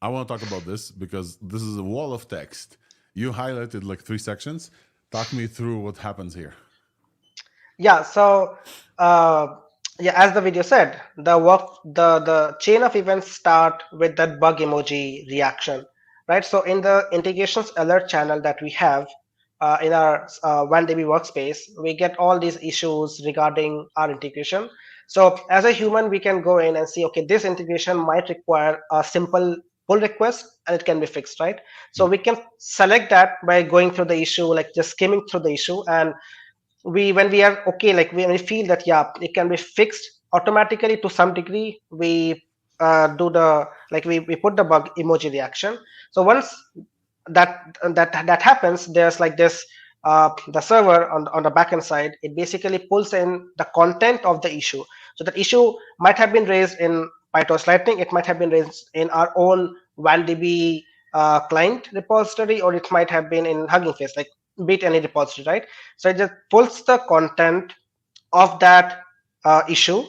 Speaker 1: I want to talk about this because this is a wall of text. You highlighted like 3 sections. Talk me through what happens here.
Speaker 6: Yeah, so yeah, as the video said, the chain of events start with that bug emoji reaction, right? So in the integrations alert channel that we have in our 1DB workspace, we get all these issues regarding our integration. So as a human, we can go in and see, okay, this integration might require a simple pull request and it can be fixed, right? So we can select that by going through the issue, like just skimming through the issue, and when we are okay, like when we feel that yeah, it can be fixed automatically to some degree, we do the like we put the bug emoji reaction. So once that happens, there's like this the server on the backend side, it basically pulls in the content of the issue. So that issue might have been raised in PyTorch Lightning, it might have been raised in our own 1DB client repository, or it might have been in Hugging Face, like be it any repository, right? So it just pulls the content of that issue,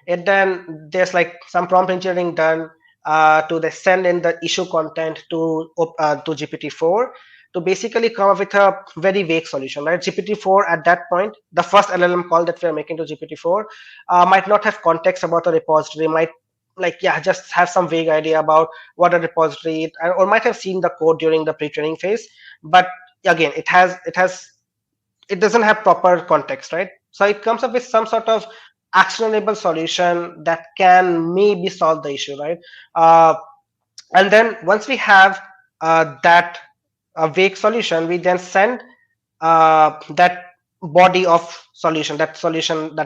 Speaker 6: and then there's like some prompt engineering done to send in the issue content to GPT-4 to basically come up with a very vague solution, right? GPT-4 at that point, the first LLM call that we are making to GPT-4 might not have context about the repository, might like yeah just have some vague idea about what a repository, or might have seen the code during the pre-training phase, but again it doesn't have proper context, right? So it comes up with some sort of actionable solution that can maybe solve the issue, right? And then once we have that vague solution, we then send that body of solution, that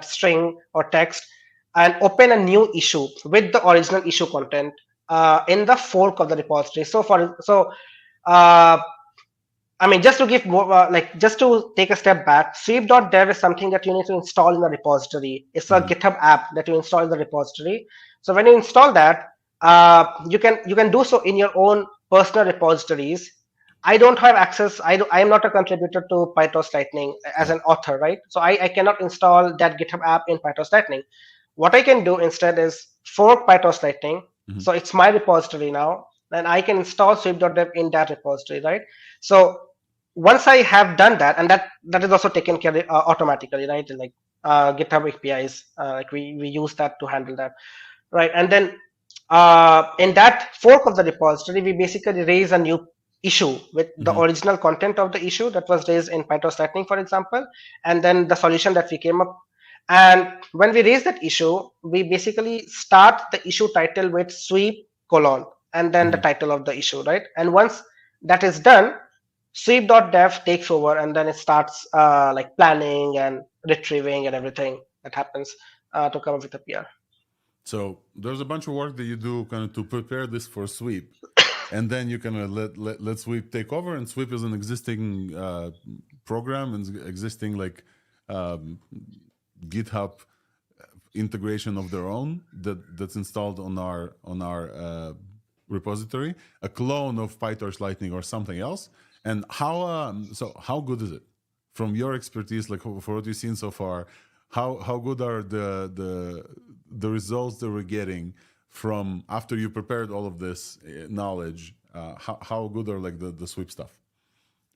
Speaker 6: string or text, and open a new issue with the original issue content in the fork of the repository. I mean, just to give more, just to take a step back, sweep.dev is something that you need to install in the repository. It's a GitHub app that you install in the repository. So when you install that, you can do so in your own personal repositories. I don't have access. I am not a contributor to PyTorch Lightning as an author, right? So I cannot install that GitHub app in PyTorch Lightning. What I can do instead is fork PyTorch Lightning. So it's my repository now, and I can install sweep.dev in that repository, right? So once I have done that, and that is also taken care of automatically, right? Like GitHub APIs, like we use that to handle that, right? And then in that fork of the repository, we basically raise a new issue with the original content of the issue that was raised in PyTorch Lightning, for example, and then the solution that we came up. And when we raise that issue, we basically start the issue title with sweep : and then the title of the issue, right? And once that is done, sweep.dev takes over, and then it starts like planning and retrieving and everything that happens to come up with a PR.
Speaker 1: So there's a bunch of work that you do kind of to prepare this for sweep, and then you kind of let sweep take over. And sweep is an existing program and existing like GitHub integration of their own that's installed on our repository, a clone of PyTorch Lightning or something else. And how good is it from your expertise, like for what you've seen so far? How good are the results that we're getting from after you prepared all of this knowledge? How good are like the sweep stuff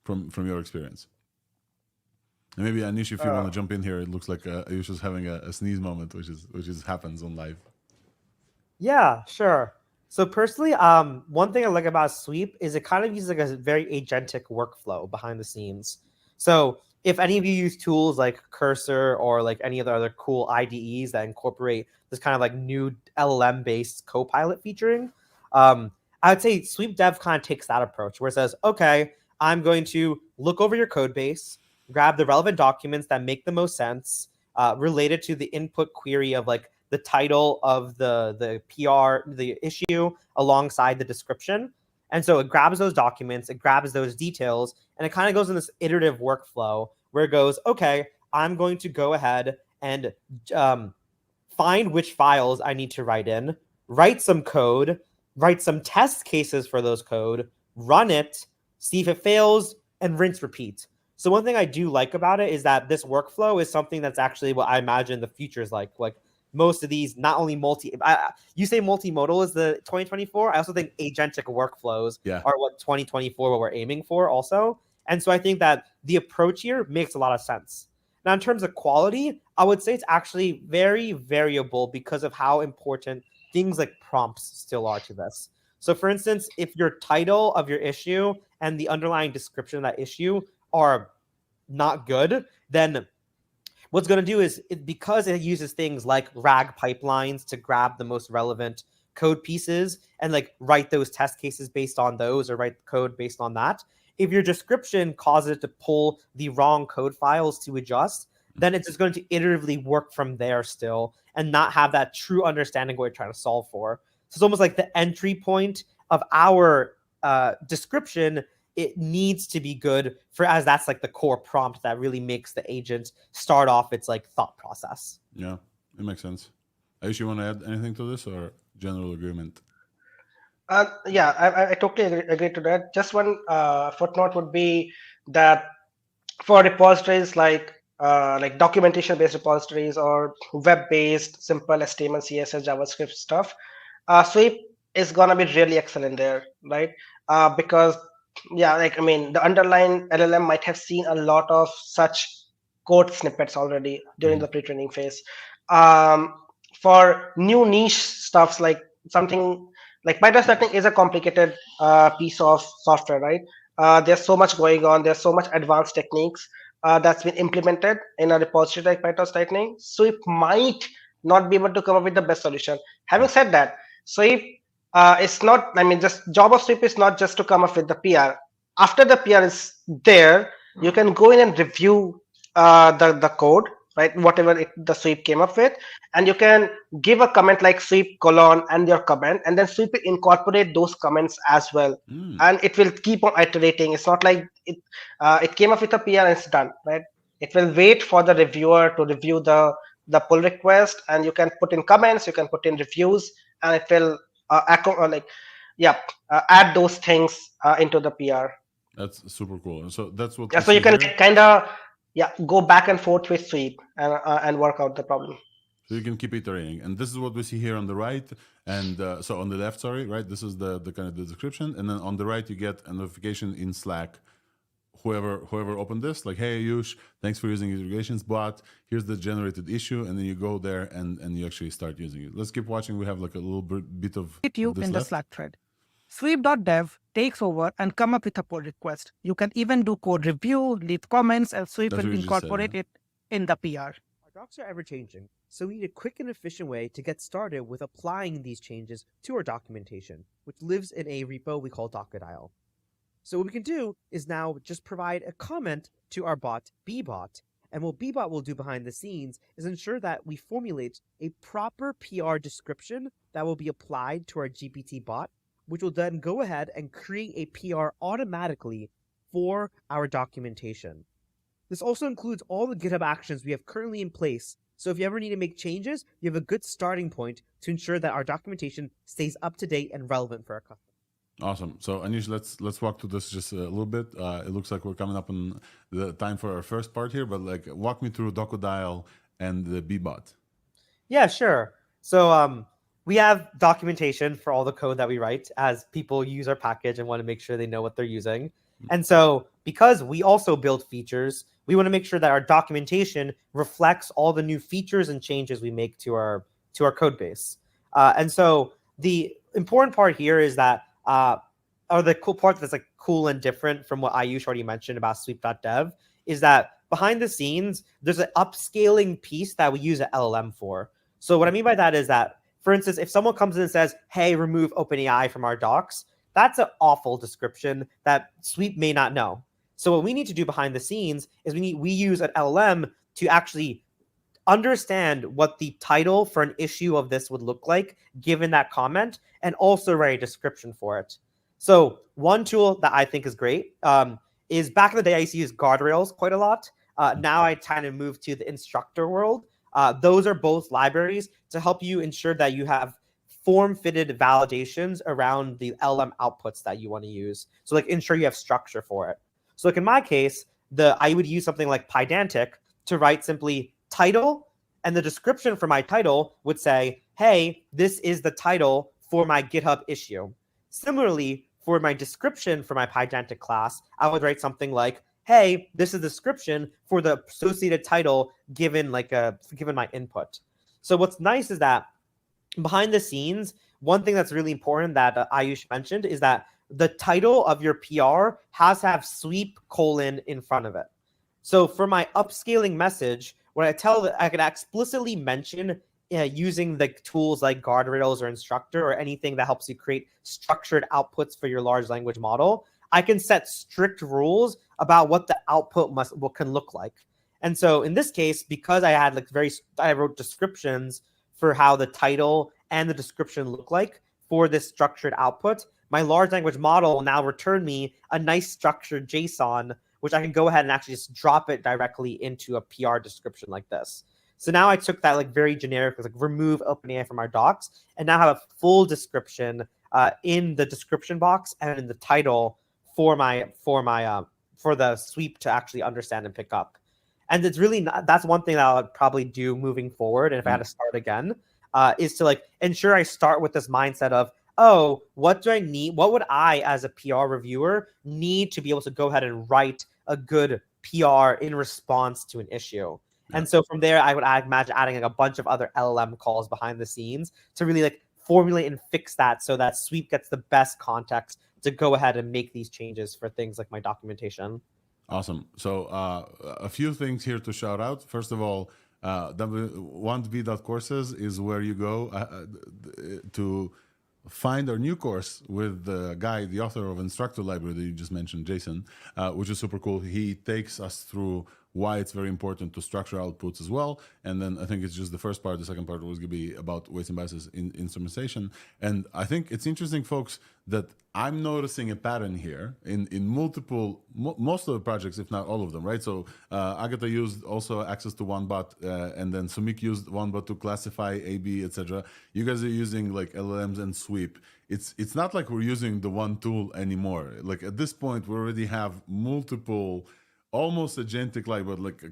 Speaker 1: from your experience? And maybe Anish, if you want to jump in here, it looks like Ayush is having a sneeze moment, which is happens on live.
Speaker 7: Yeah, sure. So personally, one thing I like about Sweep is it kind of uses like a very agentic workflow behind the scenes. So if any of you use tools like Cursor or like any of the other cool IDEs that incorporate this kind of like new LLM-based Copilot featuring, I would say Sweep Dev kind of takes that approach where it says, okay, I'm going to look over your code base, grab the relevant documents that make the most sense related to the input query of like the title of the PR, the issue alongside the description. And so it grabs those documents, it grabs those details, and it kind of goes in this iterative workflow where it goes, okay, I'm going to go ahead and find which files I need to write in, write some code, write some test cases for those code, run it, see if it fails, and rinse repeat. So one thing I do like about it is that this workflow is something that's actually what I imagine the future is like most of these not only you say multimodal is the 2024. I also think agentic workflows are what 2024 what we're aiming for also. And so I think that the approach here makes a lot of sense. Now, in terms of quality, I would say it's actually very variable because of how important things like prompts still are to this. So for instance, if your title of your issue and the underlying description of that issue are not good, then what's going to do is, because it uses things like RAG pipelines to grab the most relevant code pieces and like write those test cases based on those or write code based on that. If your description causes it to pull the wrong code files to adjust, then it's just going to iteratively work from there still and not have that true understanding of what you're trying to solve for. So it's almost like the entry point of our description, it needs to be good for, as that's like the core prompt that really makes the agent start off its like thought process.
Speaker 1: Yeah, it makes sense. Ayush, you want to add anything to this or general agreement?
Speaker 6: Yeah, I totally agree to that. Just one footnote would be that for repositories like documentation-based repositories or web-based simple HTML, CSS, JavaScript stuff, Sweep is gonna be really excellent there, right? Because yeah, like I mean, the underlying LLM might have seen a lot of such code snippets already during the pre-training phase. For new niche stuffs like something like PyTorch Lightning is a complicated piece of software, right? There's so much going on. There's so much advanced techniques that's been implemented in a repository like PyTorch Lightning. Sweep might not be able to come up with the best solution. Having said that, Sweep it's not. I mean, just job of Sweep is not just to come up with the PR. After the PR is there, you can go in and review the code, right? Whatever the Sweep came up with, and you can give a comment like Sweep : and your comment, and then Sweep will incorporate those comments as well, and it will keep on iterating. It's not like it came up with a PR and it's done, right? It will wait for the reviewer to review the pull request, and you can put in comments, you can put in reviews, and it will add those things into the PR.
Speaker 1: That's super cool. And so that's what.
Speaker 6: Yeah, so you can kind of go back and forth with Sweep and work out the problem.
Speaker 1: So you can keep iterating, and this is what we see here on the right, and so on the left, sorry, right. This is the kind of the description, and then on the right you get a notification in Slack. Whoever opened this, like, hey Ayush, thanks for using irrigations bot. Here's the generated issue, and then you go there and you actually start using it. Let's keep watching. We have like a little bit of
Speaker 8: you
Speaker 1: this
Speaker 8: in
Speaker 1: left.
Speaker 8: the Slack thread. Sweep.dev takes over and come up with a pull request. You can even do code review, leave comments, and Sweep will incorporate it in the PR.
Speaker 7: Our docs are ever changing, so we need a quick and efficient way to get started with applying these changes to our documentation, which lives in a repo we call Docodile. So what we can do is now just provide a comment to our bot, bbot. And what bbot will do behind the scenes is ensure that we formulate a proper PR description that will be applied to our GPT bot, which will then go ahead and create a PR automatically for our documentation. This also includes all the GitHub actions we have currently in place. So if you ever need to make changes, you have a good starting point to ensure that our documentation stays up to date and relevant for our customers.
Speaker 1: Awesome. So Anish, let's walk through this just a little bit. It looks like we're coming up on the time for our first part here, but like walk me through Docodile and the bbot.
Speaker 7: Yeah, sure. So we have documentation for all the code that we write as people use our package and want to make sure they know what they're using. And so because we also build features, we want to make sure that our documentation reflects all the new features and changes we make to our code base. And so the important part here is that or the cool part that's like cool and different from what Ayush already mentioned about sweep.dev is that behind the scenes, there's an upscaling piece that we use an LLM for. So what I mean by that is that, for instance, if someone comes in and says, hey, remove OpenAI from our docs, that's an awful description that Sweep may not know. So what we need to do behind the scenes is we use an LLM to actually understand what the title for an issue of this would look like given that comment, and also write a description for it. So one tool that I think is great is back in the day I used to use guardrails quite a lot. Now I kind of moved to the instructor world. Those are both libraries to help you ensure that you have form-fitted validations around the LLM outputs that you want to use. So like ensure you have structure for it. So like in my case, I would use something like Pydantic to write simply title And the description for my title would say, hey, this is the title for my GitHub issue. Similarly, for my description for my Pydantic class, I would write something like, hey, this is the description for the associated title given given my input. So what's nice is that behind the scenes, one thing that's really important that Ayush mentioned is that the title of your PR has to have sweep : in front of it. So for my upscaling message, when I can explicitly mention using the tools like guardrails or instructor or anything that helps you create structured outputs for your large language model, I can set strict rules about what the output can look like. And so in this case, because I had I wrote descriptions for how the title and the description look like for this structured output, my large language model will now return me a nice structured JSON, which I can go ahead and actually just drop it directly into a PR description like this. So now I took that very generic, remove OpenAI from our docs, and now have a full description in the description box and in the title for the sweep to actually understand and pick up. And it's really that's one thing that I would probably do moving forward. And if I had to start again, is to ensure I start with this mindset of, oh, what do I need? What would I, as a PR reviewer, need to be able to go ahead and write a good PR in response to an issue? Yeah. And so from there, I would imagine adding a bunch of other LLM calls behind the scenes to really formulate and fix that so that Sweep gets the best context to go ahead and make these changes for things like my documentation.
Speaker 1: Awesome. So a few things here to shout out. First of all, w1b.courses is where you go to find our new course with the guy, the author of Instructor Library that you just mentioned, Jason, which is super cool. He takes us through why it's very important to structure outputs as well. And then I think it's just the first part. The second part was going to be about weights and biases in instrumentation. And I think it's interesting, folks, that I'm noticing a pattern here in most of the projects, if not all of them, right? So Agatha used also access to OneBot, and then Sumik used OneBot to classify A/B, etc. You guys are using LLMs and Sweep. It's not like we're using the one tool anymore. At this point, we already have multiple almost agentic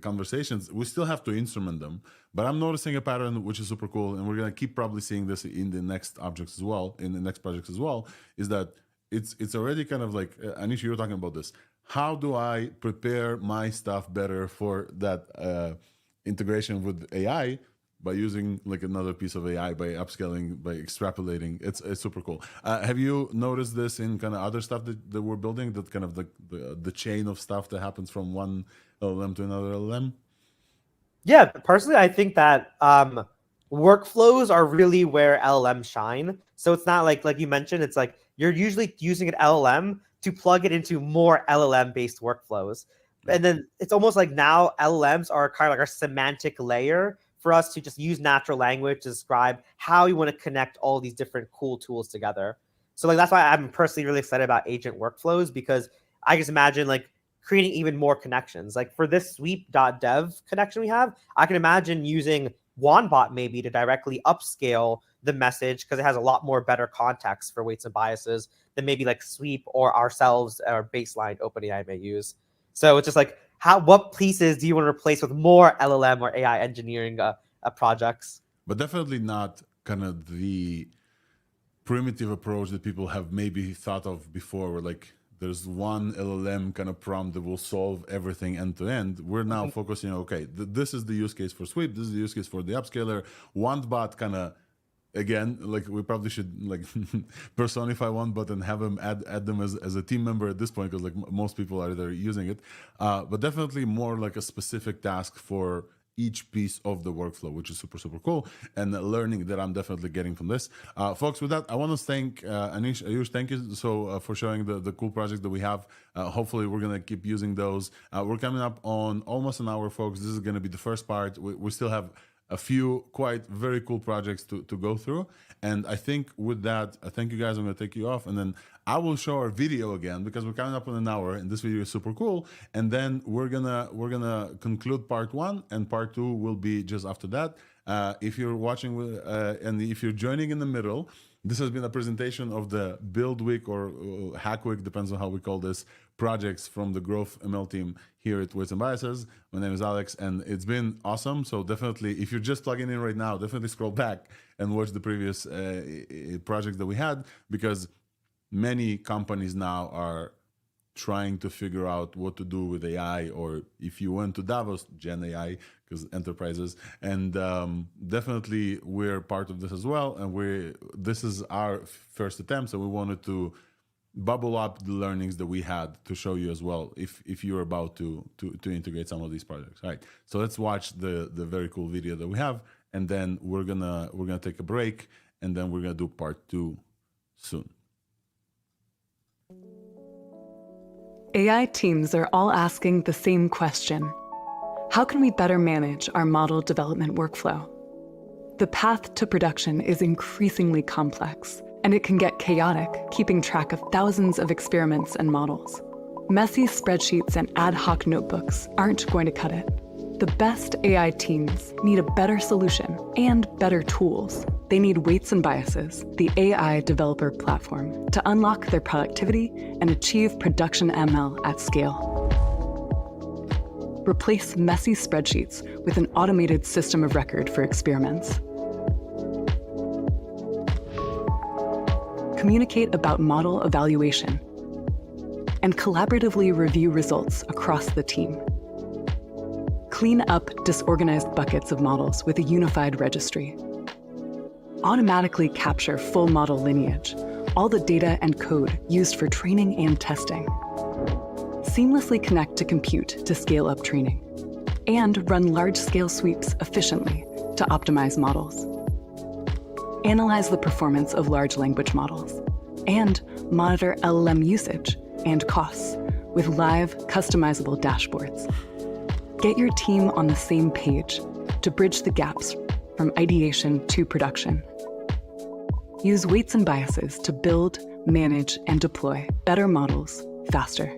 Speaker 1: conversations. We still have to instrument them, but I'm noticing a pattern which is super cool, and we're gonna keep probably seeing this in the next objects as well, in the next projects as well. Is that it's already kind of Anish, you were talking about this. How do I prepare my stuff better for that integration with AI? By using another piece of AI, by upscaling, by extrapolating. It's super cool. Have you noticed this in kind of other stuff that we're building, that kind of the chain of stuff that happens from one LLM to another LLM?
Speaker 7: Yeah, personally, I think that workflows are really where LLMs shine. So it's not like you mentioned, it's you're usually using an LLM to plug it into more LLM-based workflows. And then it's almost like now LLMs are kind of our semantic layer for us to just use natural language to describe how you want to connect all these different cool tools together. So that's why I'm personally really excited about agent workflows, because I just imagine creating even more connections. For this sweep.dev connection we have, I can imagine using WanBot maybe to directly upscale the message, because it has a lot more better context for weights and biases than maybe Sweep or ourselves or baseline OpenAI may use. So it's just what pieces do you want to replace with more LLM or AI engineering projects?
Speaker 1: But definitely not kind of the primitive approach that people have maybe thought of before, where there's one LLM kind of prompt that will solve everything end to end. We're now focusing, okay, this is the use case for Sweep, this is the use case for the upscaler. OneBot kind of, again, we probably should personify OneBot and have them add them as a team member at this point, because most people are there using it. But definitely more a specific task for each piece of the workflow, which is super, super cool, and learning that I'm definitely getting from this. Folks, with that, I want to thank Anish, Ayush, thank you for showing the cool projects that we have. Hopefully, we're going to keep using those. We're coming up on almost an hour, folks. This is going to be the first part. We still have a few very cool projects to go through. And I think with that, I thank you guys. I'm going to take you off, and then I will show our video again, because we're coming up on an hour and this video is super cool. And then we're gonna conclude part 1, and part 2 will be just after that. If you're watching and if you're joining in the middle, This has been a presentation of the Build Week or Hack Week, depends on how we call this, projects from the Growth ML team here at Weights and Biases. My name is Alex, and it's been awesome. So definitely, if you're just plugging in right now, definitely scroll back and watch the previous projects that we had, because many companies now are trying to figure out what to do with AI, or if you went to Davos, Gen AI, because enterprises, and definitely we're part of this as well. And this is our first attempt, so we wanted to bubble up the learnings that we had to show you as well, if you're about to integrate some of these projects. All right, so let's watch the very cool video that we have, and then we're gonna take a break, and then we're gonna do part 2 soon.
Speaker 2: AI teams are all asking the same question. How can we better manage our model development workflow? The path to production is increasingly complex, and it can get chaotic, keeping track of thousands of experiments and models. Messy spreadsheets and ad hoc notebooks aren't going to cut it. The best AI teams need a better solution and better tools. They need Weights and Biases, the AI developer platform, to unlock their productivity and achieve production ML at scale. Replace messy spreadsheets with an automated system of record for experiments. Communicate about model evaluation, and collaboratively review results across the team. Clean up disorganized buckets of models with a unified registry. Automatically capture full model lineage, all the data and code used for training and testing. Seamlessly connect to compute to scale up training, and run large-scale sweeps efficiently to optimize models. Analyze the performance of large language models, and monitor LLM usage and costs with live, customizable dashboards. Get your team on the same page to bridge the gaps from ideation to production. Use Weights and Biases to build, manage, and deploy better models faster.